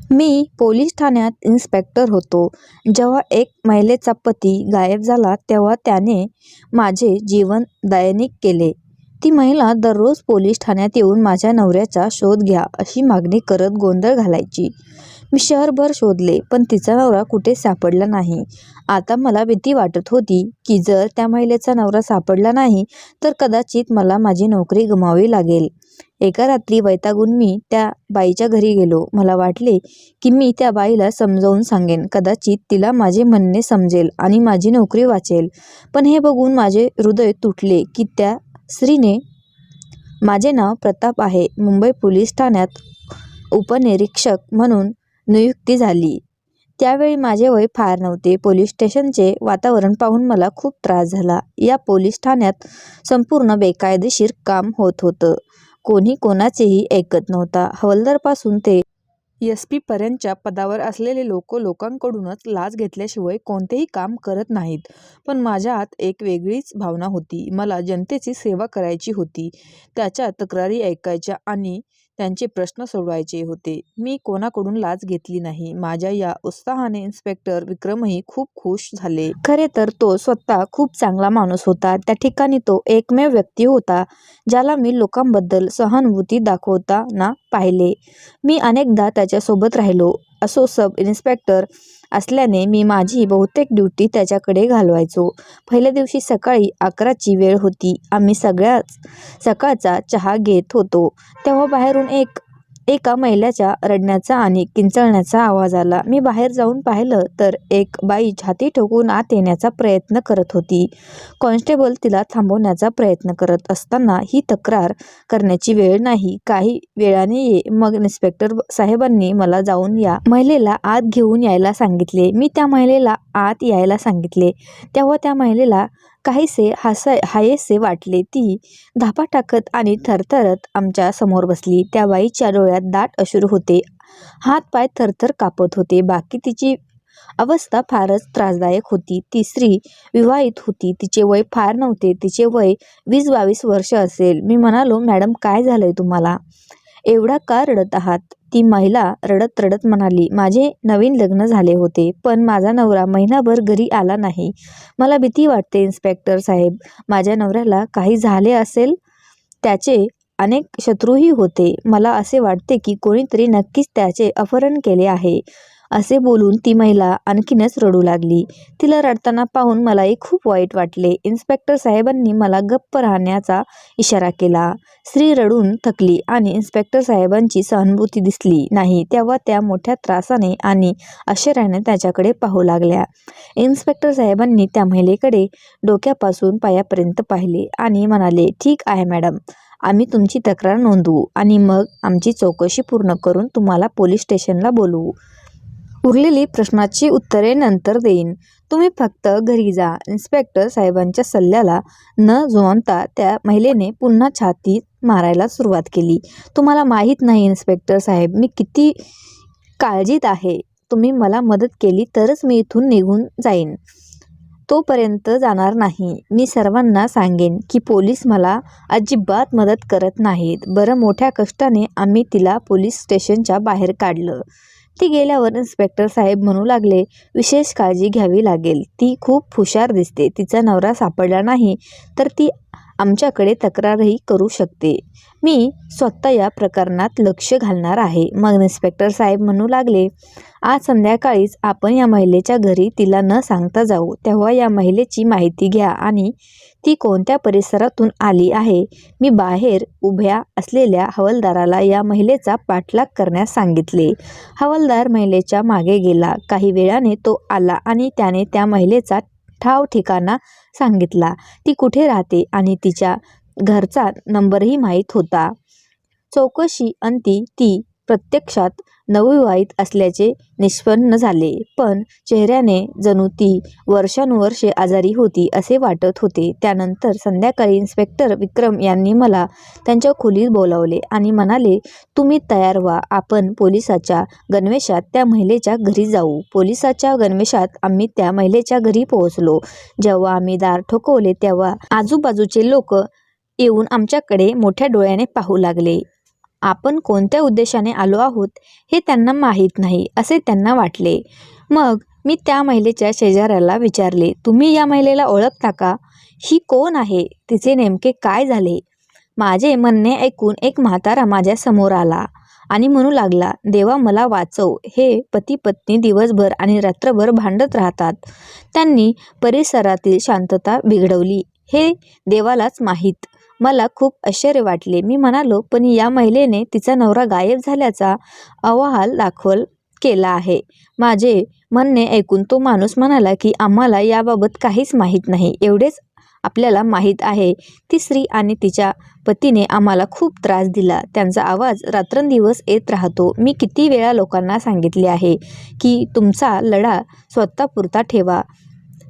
मी police ठाण्यात inspector होतो. जेव्हा एक महिलेचा पती गायब झाला तेव्हा त्याने माझे जीवन दैनिक केले. ती महिला दररोज पोलीस ठाण्यात येऊन माझ्या नवऱ्याचा शोध घ्या अशी मागणी करत गोंधळ घालायची. मी शहरभर शोधले पण तिचा नवरा कुठे सापडला नाही. आता मला भीती वाटत होती की जर त्या महिलेचा नवरा सापडला नाही तर कदाचित मला माझी नोकरी गमावावी लागेल. एका रात्री वैतागून मी त्या बाईच्या घरी गेलो. मला वाटले की मी त्या बाईला समजावून सांगेन, कदाचित तिला माझे म्हणणे समजेल आणि माझी नोकरी वाचेल. पण हे बघून माझे हृदय तुटले की त्या स्त्रीने, माझे नाव प्रताप आहे, मुंबई पोलीस ठाण्यात उपनिरीक्षक म्हणून नियुक्ती झाली. त्यावेळी माझे वय फार नव्हते. पोलीस स्टेशनचे वातावरण पाहून मला खूप त्रास झाला. या पोलीस ठाण्यात संपूर्ण बेकायदेशीर काम होत होतं. कोणी कोणाचेही ऐकत नव्हता. हवालदारपासून ते SP पर्यंतच्या पदावर असलेले लोकांकडूनच लाच घेतल्याशिवाय कोणतेही काम करत नाहीत. पण माझ्या आत एक वेगळीच भावना होती. मला जनतेची सेवा करायची होती. त्याच्या तक्रारी ऐकायच्या आणि त्यांचे प्रश्न सोडवायचे होते. मी कोणाकडून लाच घेतली नाही. माझ्या या उत्साहाने इन्स्पेक्टर विक्रमही खूप खुश झाले. खरे तर तो स्वतः खूप चांगला माणूस होता. त्या ठिकाणी तो एकमेव व्यक्ती होता ज्याला मी लोकांबद्दल सहानुभूती दाखवताना पाहिले. मी अनेकदा त्याच्यासोबत राहिलो. असो सब इन्स्पेक्टर असल्याने मी माझी बहुतेक ड्युटी त्याच्याकडे घालवायचो. पहिल्या दिवशी सकाळी 11ची वेळ होती. आम्ही सगळ्याच सकाळचा चहा घेत होतो तेव्हा बाहेरून एका महिलेच्या रडण्याचा आणि किंचाळण्याचा आवाज आला. मी बाहेर जाऊन पाहिलं तर एक बाई छाती ठोकून आत येण्याचा प्रयत्न करत होती. कॉन्स्टेबल तिला थांबवण्याचा प्रयत्न करत असताना, ही तक्रार करण्याची वेळ नाही, काही वेळाने ये. मग इन्स्पेक्टर साहेबांनी मला जाऊन या महिलेला आत घेऊन यायला सांगितले. मी त्या महिलेला आत यायला सांगितले तेव्हा त्या महिलेला काहीसे हायसे वाटले. ती धापा टाकत आणि थरथरत आमच्या समोर बसली. त्या बाईच्या डोळ्यात दाट अश्रू होते. हात पाय थरथर कापत होते. बाकी तिची अवस्था फारच त्रासदायक होती. ती स्त्री विवाहित होती. तिचे वय फार नव्हते. तिचे वय 20-22 वर्ष असेल. मी म्हणालो, मॅडम काय झालंय तुम्हाला? एवढा का रडत आहात? ती महिला रडत रडत म्हणाली, माझे नवीन लग्न झाले होते पण माझा नवरा महिनाभर घरी आला नाही. मला भीती वाटते इन्स्पेक्टर साहेब. माझ्या नवऱ्याला काही झाले असेल. त्याचे अनेक शत्रूही होते. मला असे वाटते की कोणीतरी नक्कीच त्याचे अपहरण केले आहे. असे बोलून ती महिला आणखीनच रडू लागली. तिला रडताना पाहून मलाही खूप वाईट वाटले. इन्स्पेक्टर साहेबांनी मला गप्प राहण्याचा इशारा केला. स्त्री रडून थकली आणि इन्स्पेक्टर साहेबांची सहानुभूती दिसली नाही तेव्हा त्या मोठ्या त्रासाने आणि आश्चर्याने त्याच्याकडे पाहू लागल्या. इन्स्पेक्टर साहेबांनी त्या महिलेकडे डोक्यापासून पायापर्यंत पाहिले आणि म्हणाले, ठीक आहे मॅडम, आम्ही तुमची तक्रार नोंदवू आणि मग आमची चौकशी पूर्ण करून तुम्हाला पोलीस स्टेशनला बोलवू. उरलेली प्रश्नाची उत्तरे नंतर देईन. तुम्ही फक्त घरी जा. इन्स्पेक्टर साहेबांच्या सल्ल्याला न जुमानता त्या महिलेने पुन्हा छाती मारायला सुरुवात केली. तुम्हाला माहीत नाही इन्स्पेक्टर साहेब, मी किती काळजीत आहे. तुम्ही मला मदत केली तरच मी इथून निघून जाईन. तोपर्यंत जाणार नाही. मी सर्वांना सांगेन की पोलीस मला अजिबात मदत करत नाहीत. बरं, मोठ्या कष्टाने आम्ही तिला पोलीस स्टेशनच्या बाहेर काढलं. ती गेल्यावर इन्स्पेक्टर साहेब म्हणू लागले, विशेष काळजी घ्यावी लागेल. ती खूप हुशार दिसते. तिचा नवरा सापडला नाही तर ती आमच्याकडे तक्रारही करू शकते. मी स्वतः या प्रकरणात लक्ष घालणार आहे. मग इन्स्पेक्टर साहेब म्हणू लागले, आज संध्याकाळीच आपण या महिलेच्या घरी तिला न सांगता जाऊ. तेव्हा या महिलेची माहिती घ्या आणि ती कोणत्या परिसरातून आली आहे. मी बाहेर उभ्या असलेल्या हवालदाराला या महिलेचा पाठलाग करण्यास सांगितले. हवालदार महिलेच्या मागे गेला. काही वेळाने तो आला आणि त्याने त्या महिलेचा ठाव ठिकाणा सांगितला. ती कुठे राहते आणि तिच्या घरचा नंबरही माहीत होता. चौकशी अंती ती प्रत्यक्षात नवविवाहित असल्याचे निष्पन्न झाले. पण चेहऱ्याने जणू ती वर्षानुवर्षे आजारी होती असे वाटत होते. त्यानंतर संध्याकाळी इन्स्पेक्टर विक्रम यांनी मला त्यांच्या खोलीत बोलावले आणि म्हणाले, तुम्ही तयार व्हा. आपण पोलिसाच्या गणवेशात त्या महिलेच्या घरी जाऊ. पोलिसाच्या गणवेशात आम्ही त्या महिलेच्या घरी पोहोचलो. जेव्हा आम्ही दार ठोकवले तेव्हा आजूबाजूचे लोक येऊन आमच्याकडे मोठ्या डोळ्याने पाहू लागले. आपण कोणत्या उद्देशाने आलो आहोत हे त्यांना माहीत नाही असे त्यांना वाटले. मग मी त्या महिलेच्या शेजाऱ्याला विचारले, तुम्ही या महिलेला ओळखता का? ही कोण आहे? तिचे नेमके काय झाले? माझे म्हणणे ऐकून एक म्हातारा माझ्या समोर आला आणि म्हणू लागला, देवा मला वाचव. हे पती पत्नी दिवसभर आणि रात्रभर भांडत राहतात. त्यांनी परिसरातील शांतता बिघडवली हे देवालाच माहीत. मला खूप आश्चर्य वाटले. मी म्हणालो, पण या महिलेने तिचा नवरा गायब झाल्याचा अहवाल दाखल केला आहे. माझे म्हणणे ऐकून तो माणूस म्हणाला की आम्हाला याबाबत काहीच माहीत नाही. एवढेच आपल्याला माहीत आहे, ती स्त्री आणि तिच्या पतीने आम्हाला खूप त्रास दिला. त्यांचा आवाज रात्रंदिवस येत राहतो. मी किती वेळा लोकांना सांगितले आहे की तुमचा लढा स्वतःपुरता ठेवा.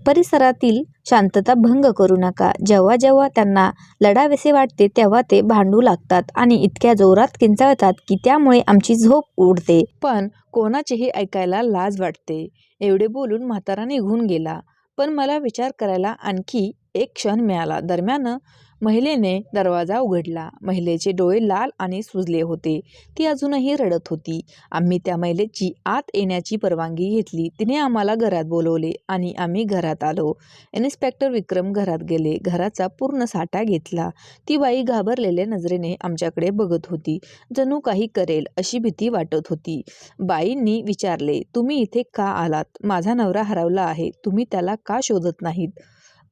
परिसरातील शांतता भंग करू नका. जेव्हा जेव्हा त्यांना लढावेसे वाटते तेव्हा ते भांडू लागतात आणि इतक्या जोरात किंचाळतात की त्यामुळे आमची झोप उडते. पण कोणाचेही ऐकायला लाज वाटते. एवढे बोलून म्हातारा निघून गेला. पण मला विचार करायला आणखी एक क्षण मिळाला. दरम्यान महिलेने दरवाजा उघडला. महिलेचे डोळे लाल आणि सुजले होते. ती अजूनही रडत होती. आम्ही त्या महिलेची आत येण्याची परवानगी घेतली. तिने आम्हाला घरात बोलवले आणि आम्ही घरात आलो. इन्स्पेक्टर विक्रम घरात गेले. घराचा पूर्ण साठा घेतला. ती बाई घाबरलेल्या नजरेने आमच्याकडे बघत होती. जणू काही करेल अशी भीती वाटत होती. बाईंनी विचारले, तुम्ही इथे का आलात? माझा नवरा हरवला आहे. तुम्ही त्याला का शोधत नाहीत?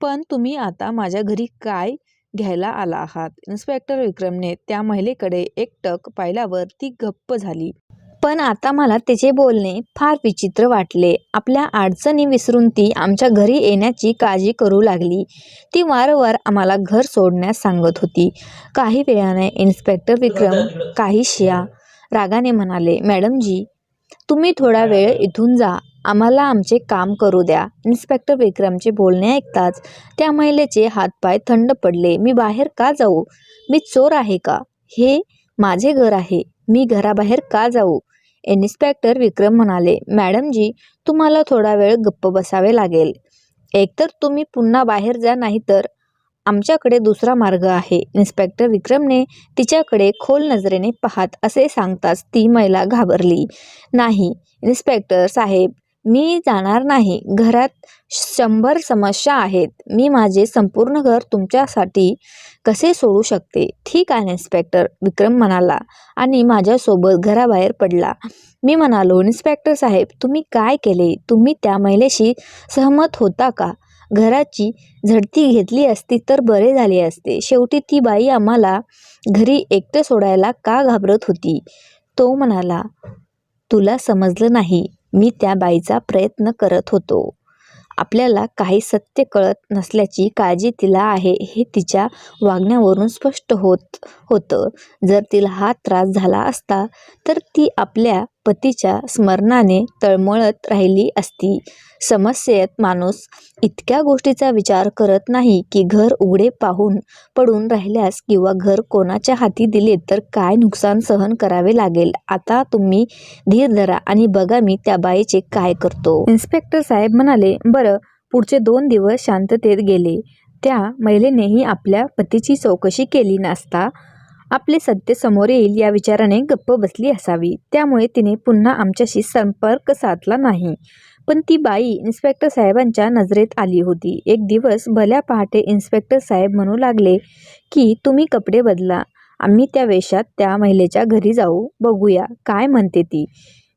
पण तुम्ही आता माझ्या घरी काय घ्यायला आला आहात? इन्स्पेक्टर विक्रमने त्या महिलेकडे एकटक पाहिल्यावर ती गप्प झाली. पण आता मला तिचे बोलणे फार विचित्र वाटले. आपल्या अडचणी विसरून ती आमच्या घरी येण्याची काळजी करू लागली. ती वारंवार आम्हाला घर सोडण्यास सांगत होती. काही वेळाने इन्स्पेक्टर विक्रम काहीशा रागाने म्हणाले, मॅडमजी, तुम्ही थोडा वेळ इथून जा. आम्हाला आमचे काम करू द्या. इन्स्पेक्टर विक्रमचे बोलणे ऐकताच त्या महिलेचे हातपाय थंड पडले. मी बाहेर का जाऊ? मी चोर आहे का? हे माझे घर आहे. मी घराबाहेर का जाऊ? इन्स्पेक्टर विक्रम म्हणाले, मॅडमजी, तुम्हाला थोडा वेळ गप्प बसावे लागेल. एकतर तुम्ही पुन्हा बाहेर जा, नाहीतर आमच्याकडे दुसरा मार्ग आहे. इन्स्पेक्टर विक्रमने तिच्याकडे खोल नजरेने पाहत असे सांगताच ती महिला घाबरली. नाही इन्स्पेक्टर साहेब, मी जाणार नाही. घरात 100 समस्या आहेत. मी माझे संपूर्ण घर तुमच्यासाठी कसे सोडू शकते? ठीक आहे इन्स्पेक्टर, विक्रम म्हणाला आणि माझ्यासोबत घराबाहेर पडला. मी म्हणालो, इन्स्पेक्टर साहेब, तुम्ही काय केले? तुम्ही त्या महिलेशी सहमत होता का? घराची झडती घेतली असती तर बरे झाले असते. शेवटी ती बाई आम्हाला घरी एकटे सोडायला का घाबरत होती? तो म्हणाला, तुला समजलं नाही. मी त्या बाईचा प्रयत्न करत होतो. आपल्याला काही सत्य कळत नसल्याची काळजी तिला आहे हे तिच्या वागण्यावरून स्पष्ट होत होतं. जर तिला हा त्रास झाला असता तर ती आपल्या पतीच्या स्मरणाने तळमळत राहिली असती. समस्येत माणूस इतक्या गोष्टीचा विचार करत नाही की घर उघडे पाहून पडून राहिल्यास किंवा घर कोणाच्या हाती दिले तर काय नुकसान सहन करावे लागेल. आता तुम्ही धीर धरा आणि बघा मी त्या बाईचे काय करतो. इन्स्पेक्टर साहेब म्हणाले, बरं. पुढचे 2 दिवस शांततेत गेले. त्या महिलेनेही आपल्या पतीची चौकशी केली नसता आपले सत्य समोर येईल या विचाराने गप्प बसली असावी. त्यामुळे तिने पुन्हा आमच्याशी संपर्क साधला नाही. पण ती बाई इन्स्पेक्टर साहेबांच्या नजरेत आली होती. एक दिवस भल्या पहाटे इन्स्पेक्टर साहेब म्हणू लागले की तुम्ही कपडे बदला. आम्ही त्या वेशात त्या महिलेच्या घरी जाऊ, बघूया काय म्हणते ती.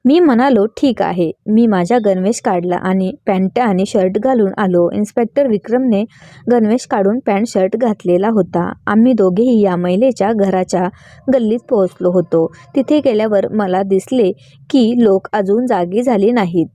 मी म्हणालो, ठीक आहे. मी माझा गणवेश काढला आणि पॅन्ट आणि शर्ट घालून आलो. इन्स्पेक्टर विक्रमने गणवेश काढून पॅन्ट शर्ट घातलेला होता. आम्ही दोघेही या महिलेच्या घराच्या गल्लीत पोहोचलो होतो. तिथे गेल्यावर मला दिसले की लोक अजून जागी झाले नाहीत.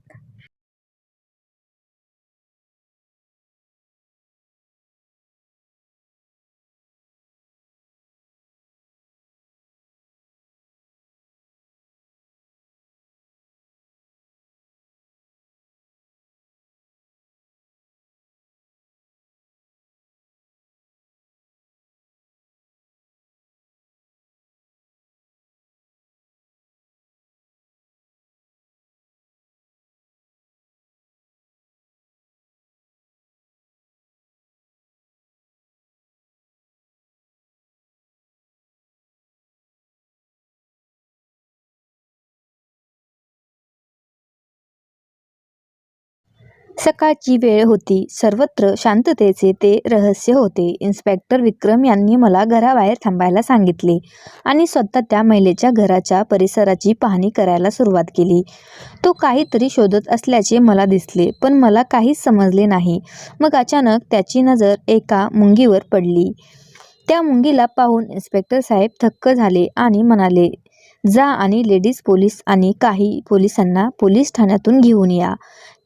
सकाळची वेळ होती. सर्वत्र शांततेचे ते रहस्य होते. इन्स्पेक्टर विक्रम यांनी मला घराबाहेर थांबायला सांगितले आणि स्वतः त्या महिलेच्या घराच्या परिसराची पाहणी करायला सुरुवात केली. तो काहीतरी शोधत असल्याचे मला दिसले, पण मला काहीच समजले नाही. मग अचानक त्याची नजर एका मुंगीवर पडली. त्या मुंगीला पाहून इन्स्पेक्टर साहेब थक्क झाले आणि म्हणाले, "जा आणि लेडीज पोलीस आणि काही पोलिसांना पोलीस ठाण्यातून घेऊन या.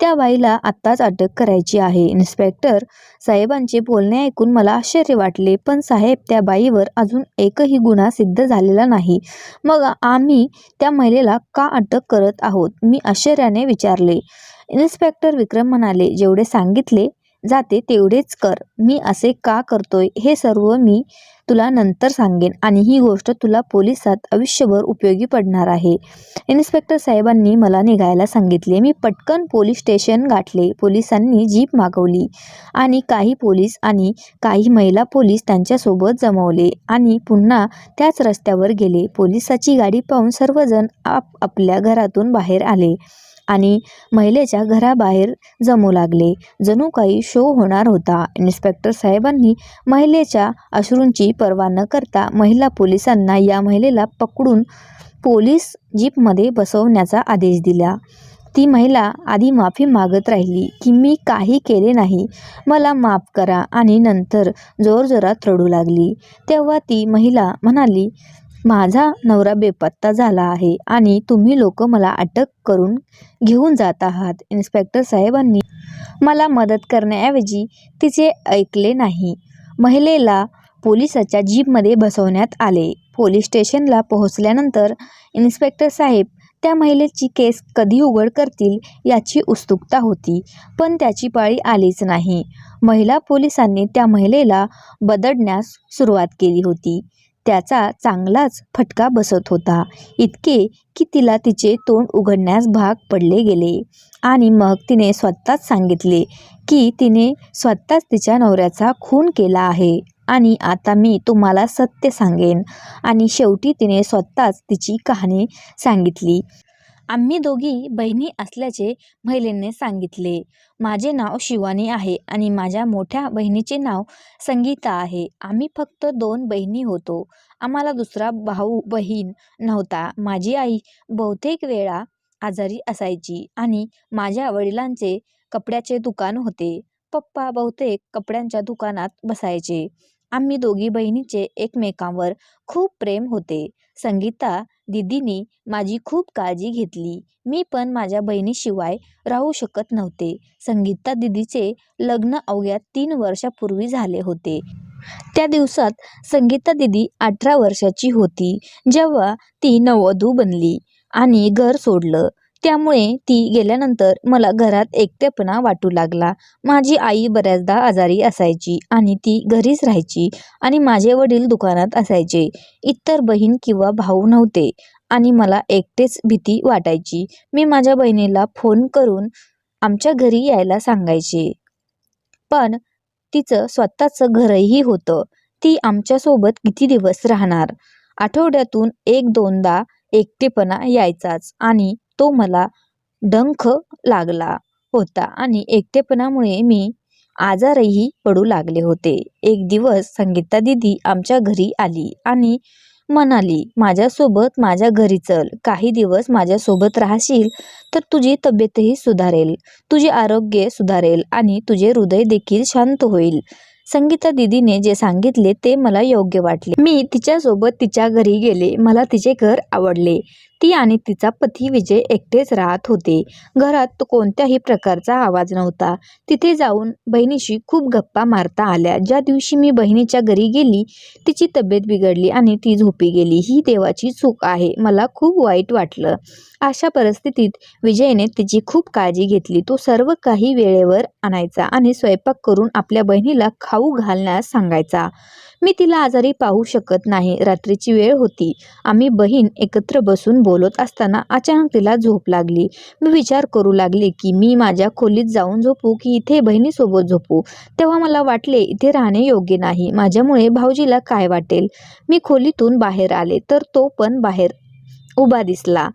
त्या बाईला आत्ताच अटक करायची आहे." इन्स्पेक्टर साहेबांचे बोलणे ऐकून मला आश्चर्य वाटले. "पण साहेब, त्या बाईवर अजून एकही गुन्हा सिद्ध झालेला नाही. मग आम्ही त्या महिलेला का अटक करत आहोत?" मी आश्चर्याने विचारले. इन्स्पेक्टर विक्रम म्हणाले, "जेवढे सांगितले जाते तेवढेच कर. मी असे का करतोय हे सर्व मी तुला नंतर सांगेन आणि ही गोष्ट तुला पोलिसात आयुष्यभर उपयोगी पडणार आहे." इन्स्पेक्टर साहेबांनी मला निघायला सांगितले. मी पटकन पोलीस स्टेशन गाठले. पोलिसांनी जीप मागवली आणि काही पोलीस आणि काही महिला पोलीस त्यांच्यासोबत जमवले आणि पुन्हा त्याच रस्त्यावर गेले. पोलिसाची गाडी पाहून सर्वजण आपापल्या घरातून बाहेर आले आणि महिलेच्या घराबाहेर जमू लागले. जणू काही शो होणार होता. इन्स्पेक्टर साहेबांनी महिलेच्या अश्रूंची पर्वा न करता महिला पोलिसांना या महिलेला पकडून पोलीस जीपमध्ये बसवण्याचा आदेश दिला. ती महिला आधी माफी मागत राहिली की मी काही केले नाही, मला माफ करा, आणि नंतर जोरजोरात रडू लागली. तेव्हा ती महिला म्हणाली, "माझा नवरा बेपत्ता झाला आहे आणि तुम्ही लोक मला अटक करून घेऊन जात आहात." इन्स्पेक्टर साहेबांनी मला मदत करण्याऐवजी तिचे ऐकले नाही. महिलेला पोलिसाच्या जीपमध्ये बसवण्यात आले. पोलीस स्टेशनला पोहोचल्यानंतर इन्स्पेक्टर साहेब त्या महिलेची केस कधी उघड करतील याची उत्सुकता होती, पण त्याची पाळी आलीच नाही. महिला पोलिसांनी त्या महिलेला बदडण्यास सुरुवात केली होती. त्याचा चांगलाच फटका बसत होता, इतके की तिला तिचे तोंड उघडण्यास भाग पडले गेले. आणि मग तिने स्वतःच सांगितले की तिने स्वतःच तिच्या नवऱ्याचा खून केला आहे आणि आता मी तुम्हाला सत्य सांगेन. आणि शेवटी तिने स्वतःच तिची कहाणी सांगितली. "आम्ही दोघी बहिणी असल्याचे महिलेने सांगितले. माझे नाव शिवानी आहे आणि माझ्या मोठ्या बहिणीचे नाव संगीता आहे. आम्ही फक्त 2 बहिणी होतो. आम्हाला दुसरा भाऊ बहीण नव्हता. माझी आई बहुतेक वेळा आजारी असायची आणि माझ्या वडिलांचे कपड्याचे दुकान होते. पप्पा बहुतेक कपड्यांच्या दुकानात बसायचे. आम्ही दोघी बहिणीचे एकमेकांवर खूप प्रेम होते. संगीता दीदीने माझी खूप काळजी घेतली. मी पण माझ्या बहिणीशिवाय राहू शकत नव्हते. संगीता दीदीचे लग्न अवघ्या 3 वर्षापूर्वी झाले होते. त्या दिवसात संगीता दीदी 18 वर्षाची होती जेव्हा ती नववधू बनली आणि घर सोडलं. त्यामुळे ती गेल्यानंतर मला घरात एकटेपणा वाटू लागला. माझी आई बऱ्याचदा आजारी असायची आणि ती घरीच राहायची आणि माझे वडील दुकानात असायचे. इतर बहीण किंवा भाऊ नव्हते आणि मला एकटेच भीती वाटायची. मी माझ्या बहिणीला फोन करून आमच्या घरी यायला सांगायचे, पण तिचं स्वतःचं घरही होतं. ती आमच्यासोबत किती दिवस राहणार? आठवड्यातून 1-2दा एकटेपणा यायचाच आणि तो मला डंख लागला होता आणि एकटेपणामुळे मी आजारही पडू लागले होते. एक दिवस संगीता दीदी आमच्या घरी आली आणि म्हणाली, "माझ्यासोबत माझ्या घरी चल. काही दिवस माझ्यासोबत राहशील तर तुझी तब्येतही सुधारेल, तुझे आरोग्य सुधारेल आणि तुझे हृदय देखील शांत होईल." संगीता दीदीने जे सांगितले ते मला योग्य वाटले. मी तिच्यासोबत तिच्या घरी गेले. मला तिचे घर आवडले. ती आणि तिचा पती विजय एकटेच राहत होते. घरात कोणत्याही प्रकारचा आवाज नव्हता. तिथे जाऊन बहिणीशी खूप गप्पा मारता आल्या. ज्या दिवशी मी बहिणीच्या घरी गेली तिची तब्येत बिघडली आणि ती झोपी गेली. ही देवाची चूक आहे. मला खूप वाईट वाटलं. अशा परिस्थितीत विजयने तिची खूप काळजी घेतली. तो सर्व काही वेळेवर आणायचा आणि स्वयंपाक करून आपल्या बहिणीला खाऊ घालण्यास सांगायचा. मी तिला आजारी पाहू शकत नाही. रात्रीची वेळ होती. आम्ही बहीण एकत्र बसून बोलत असताना अचानक तिला झोप लागली. मी विचार करू लागले की मी माझ्या खोलीत जाऊन झोपू की इथे बहिणीसोबत झोपू. तेव्हा मला वाटले इथे राहणे योग्य नाही. माझ्यामुळे भाऊजीला काय वाटेल? मी खोलीतून बाहेर आले तर तो पण बाहेर उभा दिसला.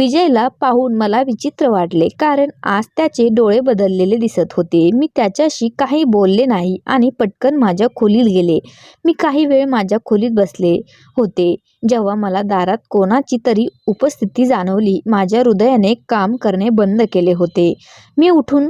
विजयला पाहून मला विचित्र वाटले, कारण आज त्याचे डोळे बदललेले दिसत होते. मी त्याच्याशी काही बोलले नाही आणि पटकन माझ्या खोलीत गेले. मी काही वेळ माझ्या खोलीत बसले होते, जेव्हा मला दारात कोणाची तरी उपस्थिती जाणवली. माझ्या हृदयाने काम करणे बंद केले होते. मी उठून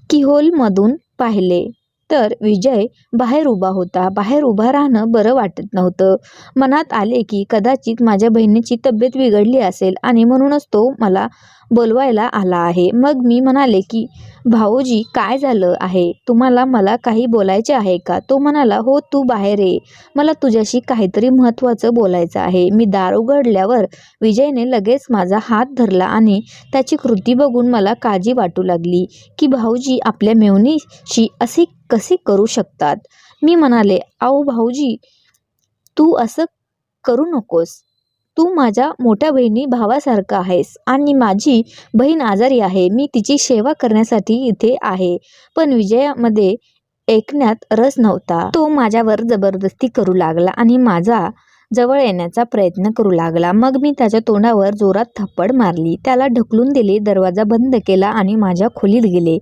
कीहोलमधून पाहिले तर विजय बाहेर उभा होता. बाहेर उभा राहणं बरं वाटत नव्हतं. मनात आले की कदाचित माझ्या बहिणीची तब्येत बिघडली असेल आणि म्हणूनच तो मला बोलवायला आला आहे. मग मी म्हणाले की भाऊजी, काय झालं आहे? तुम्हाला मला काही बोलायचे आहे का? तो म्हणाला, हो, तू बाहेर ये, मला तुझ्याशी काहीतरी महत्त्वाचं बोलायचं आहे. मी दार उघडल्यावर विजयने लगेच माझा हात धरला आणि त्याची कृती बघून मला काळजी वाटू लागली की भाऊजी आपल्या मेव्हणीशी असे कसे करू शकतात. मी म्हणाले, अहो भाऊजी, तू असं करू नकोस. तू माझ्या मोठ्या बहिणी भावासारखा आहेस आणि माझी बहीण आजारी आहे. मी तिची सेवा करण्यासाठी इथे आहे. पण विजयामध्ये ऐकण्यात रस नव्हता. तो माझ्यावर जबरदस्ती करू लागला आणि माझा जवळ येण्याचा प्रयत्न करू लागला. मग मी त्याच्या तोंडावर जोरात थप्पड मारली, त्याला ढकलून दिले, दरवाजा बंद केला आणि माझ्या खोलीत गेले.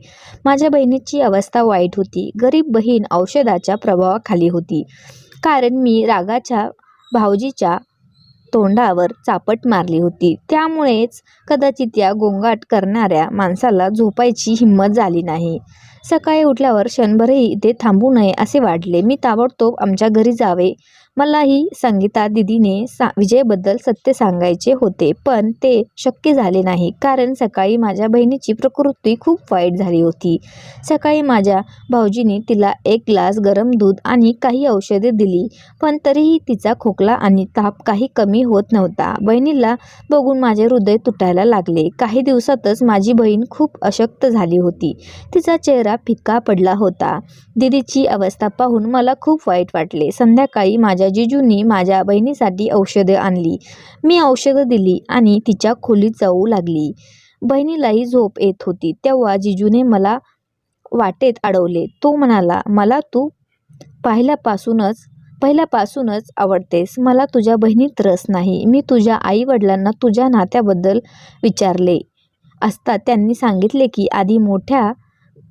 माझ्या बहिणीची अवस्था वाईट होती. गरीब बहीण औषधाच्या प्रभावाखाली होती, कारण मी रागाच्या भाऊजीच्या तोंडावर चापट मारली होती. त्यामुळेच कदाचित या गोंगाट करणाऱ्या माणसाला झोपायची हिंमत झाली नाही. सकाळी उठल्यावर क्षणभरही इथे थांबू नये असे वाटले. मी ताबडतोब आमच्या घरी जावे. मलाही संगीता दीदीने विजयबद्दल सत्य सांगायचे होते, पण ते शक्य झाले नाही, कारण सकाळी माझ्या बहिणीची प्रकृती खूप वाईट झाली होती. सकाळी माझ्या भाऊजींनी तिला एक ग्लास गरम दूध आणि काही औषधे दिली, पण तरीही तिचा खोकला आणि ताप काही कमी होत नव्हता. बहिणीला बघून माझे हृदय तुटायला लागले. काही दिवसातच माझी बहीण खूप अशक्त झाली होती. तिचा चेहरा फिक्का पडला होता. दीदीची अवस्था पाहून मला खूप वाईट वाटले. संध्याकाळी माझ्या जिजूंनी माझ्या बहिणीसाठी औषधे आणली. मी औषधं दिली आणि तिच्या खोलीत जाऊ लागली. बहिणीलाही झोप येत होती. तेव्हा जिजूने मला वाटेत अडवले. तो म्हणाला, मला तू पहिल्यापासूनच आवडतेस. मला तुझ्या बहिणीत रस नाही. मी तुझ्या आई वडिलांना तुझ्या नात्याबद्दल विचारले असता त्यांनी सांगितले की आधी मोठ्या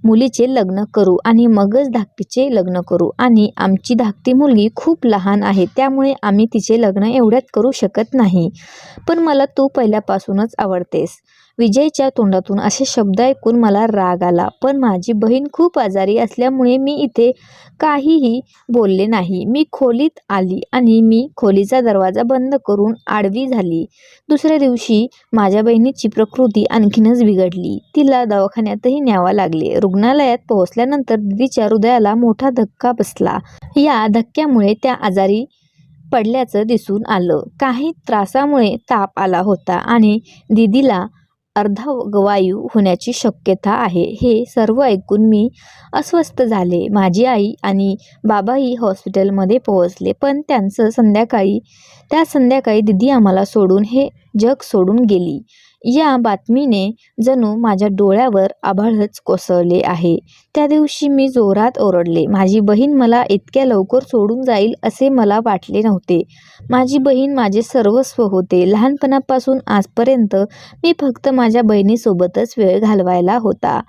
मुलीचे लग्न करू आणि मगच धाकटीचे लग्न करू, आणि आमची धाकटी मुलगी खूप लहान आहे, त्यामुळे आम्ही तिचे लग्न एवढ्यात करू शकत नाही. पण मला तू पहिल्यापासूनच आवडतेस. विजयच्या तोंडातून असे शब्द ऐकून मला राग आला, पण माझी बहीण खूप आजारी असल्यामुळे मी इथे काहीही बोलले नाही. मी खोलीत आली आणि मी खोलीचा दरवाजा बंद करून आडवी झाली. दुसऱ्या दिवशी माझ्या बहिणीची प्रकृती आणखीनच बिघडली. तिला दवाखान्यातही न्यावे लागले. रुग्णालयात पोहोचल्यानंतर दीदीच्या हृदयाला मोठा धक्का बसला. या धक्क्यामुळे त्या आजारी पडल्याचं दिसून आलं. काही त्रासामुळे ताप आला होता आणि दीदीला अर्धांगवायू होण्याची शक्यता आहे. हे सर्व ऐकून मी अस्वस्थ झाले. माझी आई आणि बाबाही हॉस्पिटलमध्ये पोहोचले, पण त्या संध्याकाळी दीदी आम्हाला सोडून हे जग सोडून गेली. या बातमीने जणू माझ्या डोळ्यावर आभाळच कोसळले आहे. त्या दिवशी मी जोरात ओरडले. माझी बहीण मला इतक्या लवकर सोडून जाईल असे मला वाटले नव्हते. माझी बहीण माझे सर्वस्व होते. लहानपणापासून आजपर्यंत मी फक्त माझ्या बहिणीसोबतच वेळ घालवायला होता.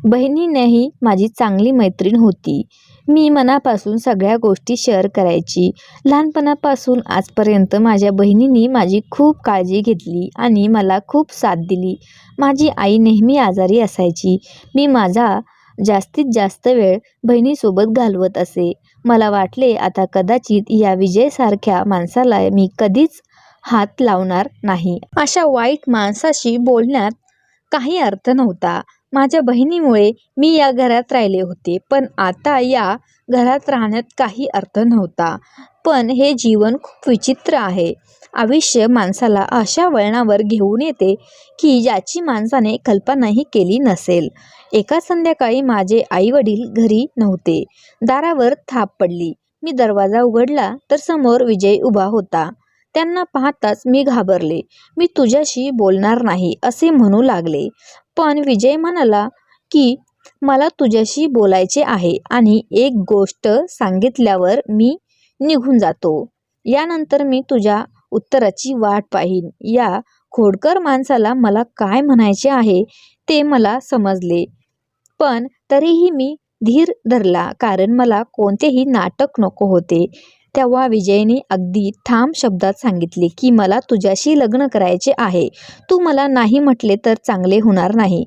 बहिणीनेही माझी चांगली मैत्रीण होती. मी मनापासून सगळ्या गोष्टी शेअर करायची. लहानपणापासून आजपर्यंत माझ्या बहिणीने माझी खूप काळजी घेतली आणि मला खूप साथ दिली. माझी आई नेहमी आजारी असायची. मी माझा जास्तीत जास्त वेळ बहिणीसोबत घालवत असे. मला वाटले, आता कदाचित या विजयसारख्या माणसाला मी कधीच हात लावणार नाही. अशा वाईट माणसाशी बोलण्यात काही अर्थ नव्हता. माझ्या बहिणीमुळे मी या घरात राहिले होते, पण आता या घरात राहण्यात काही अर्थ नव्हता. पण हे जीवन खूप विचित्र आहे. आयुष्य माणसाला अशा वळणावर घेऊन येते की ज्याची माणसाने कल्पनाही केली नसेल. एका संध्याकाळी माझे आई वडील घरी नव्हते. दारावर थाप पडली. मी दरवाजा उघडला तर समोर विजय उभा होता. त्यांना पाहताच मी घाबरले. मी तुझ्याशी बोलणार नाही असे म्हणू लागले, पण विजय म्हणाला की मला तुझ्याशी बोलायचे आहे आणि एक गोष्ट सांगितल्यावर मी निघून जातो. यानंतर मी तुझ्या उत्तराची वाट पाहीन. या खोडकर माणसाला मला काय म्हणायचे आहे ते मला समजले, पण तरीही मी धीर धरला, कारण मला कोणतेही नाटक नको होते. तेव्हा विजयने अगदी ठाम शब्दात सांगितले की मला तुझ्याशी लग्न करायचे आहे. तू मला नाही म्हटले तर चांगले होणार नाही.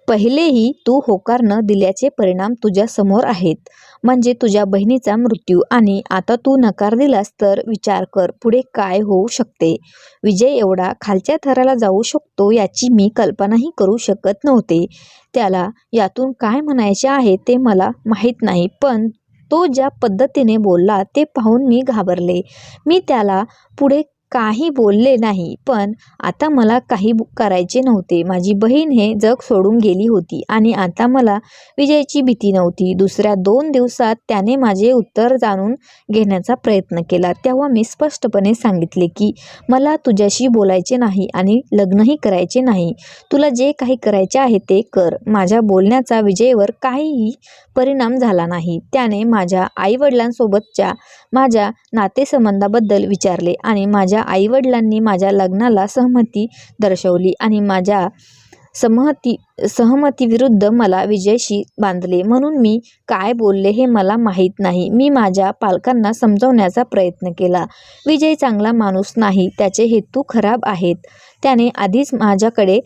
पहिलेही तू होकार न दिल्याचे परिणाम तुझ्या समोर आहेत, म्हणजे तुझ्या बहिणीचा मृत्यू, आणि आता तू नकार दिलास तर विचार कर पुढे काय होऊ शकते. विजय एवढा खालच्या थराला जाऊ शकतो याची मी कल्पनाही करू शकत नव्हते. त्याला यातून काय म्हणायचे आहे ते मला माहीत नाही, पण तो ज्या पद्धतीने बोलला ते पाहून मी घाबरले. मी त्याला पुढे काही बोलले नाही, पण आता मला काही करायचे नव्हते. माझी बहीण हे जग सोडून गेली होती आणि आता मला विजयची भीती नव्हती. दुसऱ्या 2 दिवसात त्याने माझे उत्तर जाणून घेण्याचा प्रयत्न केला. तेव्हा मी स्पष्टपणे सांगितले की मला तुझ्याशी बोलायचे नाही आणि लग्नही करायचे नाही. तुला जे काही करायचे आहे ते कर. माझ्या बोलण्याचा विजयवर काहीही परिणाम झाला नाही. त्याने माझ्या आईवडिलांसोबतच्या माझ्या नातेसंबंधाबद्दल विचारले आणि माझ्या आईवडिलांनी माझ्या लग्नाला सहमती दर्शवली आणि माझ्या सहमतीविरुद्ध मला विजयशी बांधले. म्हणून मी काय बोलले हे मला माहीत नाही. मी माझ्या पालकांना समजवण्याचा प्रयत्न केला. विजय चांगला माणूस नाही, त्याचे हेतू खराब आहेत. त्याने आधीच माझ्याकडे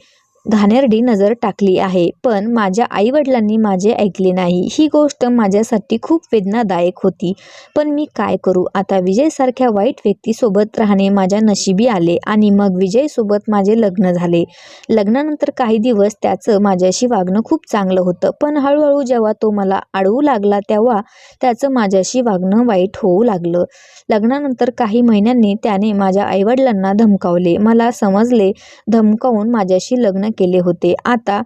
घाणेरडी नजर टाकली आहे, पण माझ्या आईवडिलांनी माझे ऐकले नाही. ही गोष्ट माझ्यासाठी खूप वेदनादायक होती, पण मी काय करू. आता विजयसारख्या वाईट व्यक्तीसोबत राहणे माझ्या नशिबी आले आणि मग विजयसोबत माझे लग्न झाले. लग्नानंतर काही दिवस त्याचं माझ्याशी वागणं खूप चांगलं होतं, पण हळूहळू जेव्हा तो मला अडवू लागला तेव्हा त्याचं माझ्याशी वागणं वाईट होऊ लागलं. लग्नानंतर काही महिन्यांनी त्याने माझ्या आईवडिलांना धमकावले. मला समजले धमकावून माझ्याशी लग्न केले होते. आता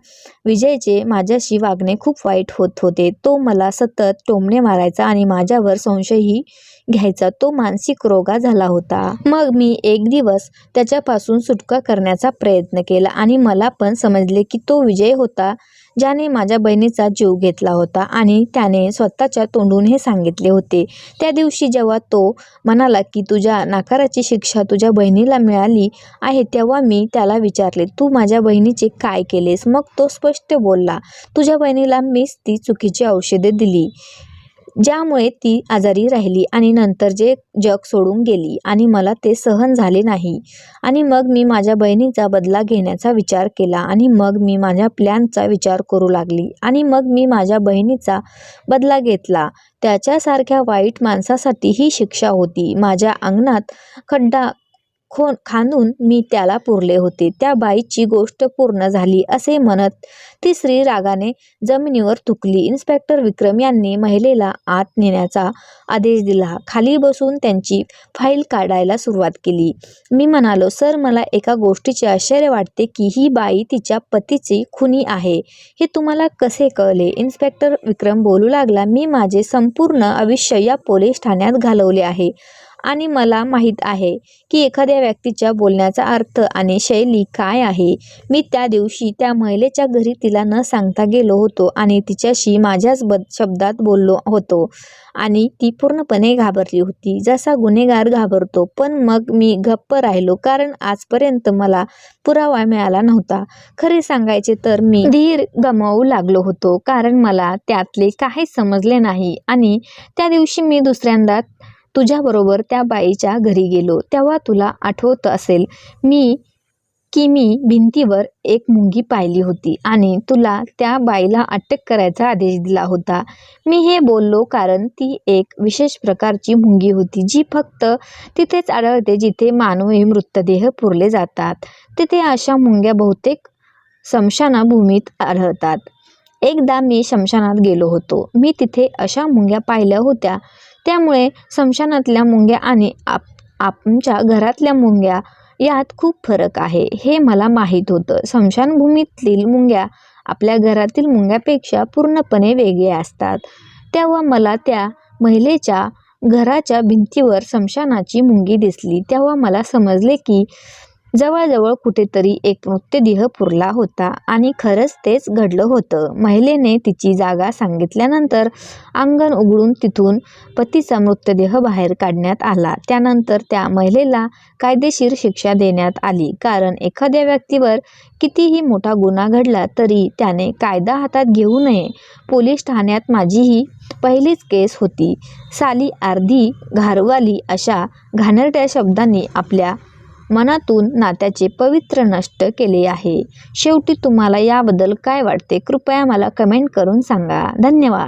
विजयचे माझ्याशी वागणे खूप वाईट होत होते. तो मला सतत टोमणे मारायचा आणि माझ्यावर संशयही घ्यायचा. तो मानसिक रोगा झाला होता. मग मी एक दिवस त्याच्यापासून सुटका करण्याचा प्रयत्न केला आणि मला पण समजले की तो विजय होता ज्याने माझ्या बहिणीचा जीव घेतला होता आणि त्याने स्वतःच्या तोंडून हे सांगितले होते. त्या दिवशी जेव्हा तो म्हणाला की तुझ्या नाकाराची शिक्षा तुझ्या बहिणीला मिळाली आहे, तेव्हा मी त्याला विचारले, तू माझ्या बहिणीचे काय केलेस? मग तो स्पष्ट बोलला, तुझ्या बहिणीला मीच ती चुकीची औषधे दिली, ज्यामुळे ती आजारी राहिली आणि नंतर जे जग सोडून गेली आणि मला ते सहन झाले नाही. आणि मग मी माझ्या बहिणीचा बदला घेण्याचा विचार केला आणि मग मी माझ्या प्लॅनचा विचार करू लागली आणि मग मी माझ्या बहिणीचा बदला घेतला. त्याच्यासारख्या वाईट माणसासाठी ही शिक्षा होती. माझ्या अंगणात खड्डा खांदून मी त्याला पुरले होते. त्या बाईची गोष्ट पूर्ण झाली असे म्हणत ती स्त्री रागाने जमिनीवर थुंकली. इन्स्पेक्टर विक्रम यांनी महिलेला आत नेण्याचा आदेश दिला. खाली बसून त्यांची फाईल काढायला सुरुवात केली. मी म्हणालो, सर, मला एका गोष्टीचे आश्चर्य वाटते की ही बाई तिच्या पतीची खुनी आहे. हे तुम्हाला कसे कळले? इन्स्पेक्टर विक्रम बोलू लागला, मी माझे संपूर्ण आयुष्य या पोलीस ठाण्यात घालवले आहे आणि मला माहीत आहे की एखाद्या व्यक्तीच्या बोलण्याचा अर्थ आणि शैली काय आहे. मी त्या दिवशी त्या महिलेच्या घरी तिला न सांगता गेलो होतो आणि तिच्याशी माझ्याच शब्दात बोललो होतो आणि ती पूर्णपणे घाबरली होती, जसा गुन्हेगार घाबरतो. पण मग मी गप्प राहिलो कारण आजपर्यंत मला पुरावा मिळाला नव्हता. खरे सांगायचे तर मी धीर गमावू लागलो होतो कारण मला त्यातले काहीच समजले नाही. आणि त्या दिवशी मी दुसऱ्यांदा तुझ्याबरोबर त्या बाईच्या घरी गेलो तेव्हा तुला आठवत असेल मी भिंतीवर एक मुंगी पाहिली होती आणि तुला त्या बाईला अटक करायचा आदेश दिला होता. मी हे बोललो कारण ती एक विशेष प्रकारची मुंगी होती जी फक्त तिथेच आढळते जिथे मानवी मृतदेह पुरले जातात. तिथे अशा मुंग्या बहुतेक स्मशानभूमीत आढळतात. एकदा मी स्मशानात गेलो होतो. मी तिथे अशा मुंग्या पाहिल्या होत्या. त्यामुळे स्मशानातल्या मुंग्या आणि आमच्या घरातल्या मुंग्या यात खूप फरक आहे हे मला माहीत होतं. स्मशानभूमीतील मुंग्या आपल्या घरातील मुंग्यापेक्षा पूर्णपणे वेगळ्या असतात. तेव्हा मला त्या महिलेच्या घराच्या भिंतीवर स्मशानाची मुंगी दिसली. तेव्हा मला समजले की जवळजवळ कुठेतरी एक मृतदेह पुरला होता आणि खरंच तेच घडलं होतं. महिलेने तिची जागा सांगितल्यानंतर अंगण उघडून तिथून पतीचा मृतदेह बाहेर काढण्यात आला. त्यानंतर त्या महिलेला कायदेशीर शिक्षा देण्यात आली, कारण एखाद्या व्यक्तीवर कितीही मोठा गुन्हा घडला तरी त्याने कायदा हातात घेऊ नये. पोलीस ठाण्यात माझी ही पहिलीच केस होती. साली अर्धी घरवाली अशा घाणेरड्या शब्दांनी आपल्या मनातून नात्याचे पवित्र नष्ट केले आहे. शेवटी तुम्हाला याबद्दल काय वाटते? कृपया मला कमेंट करून सांगा. धन्यवाद.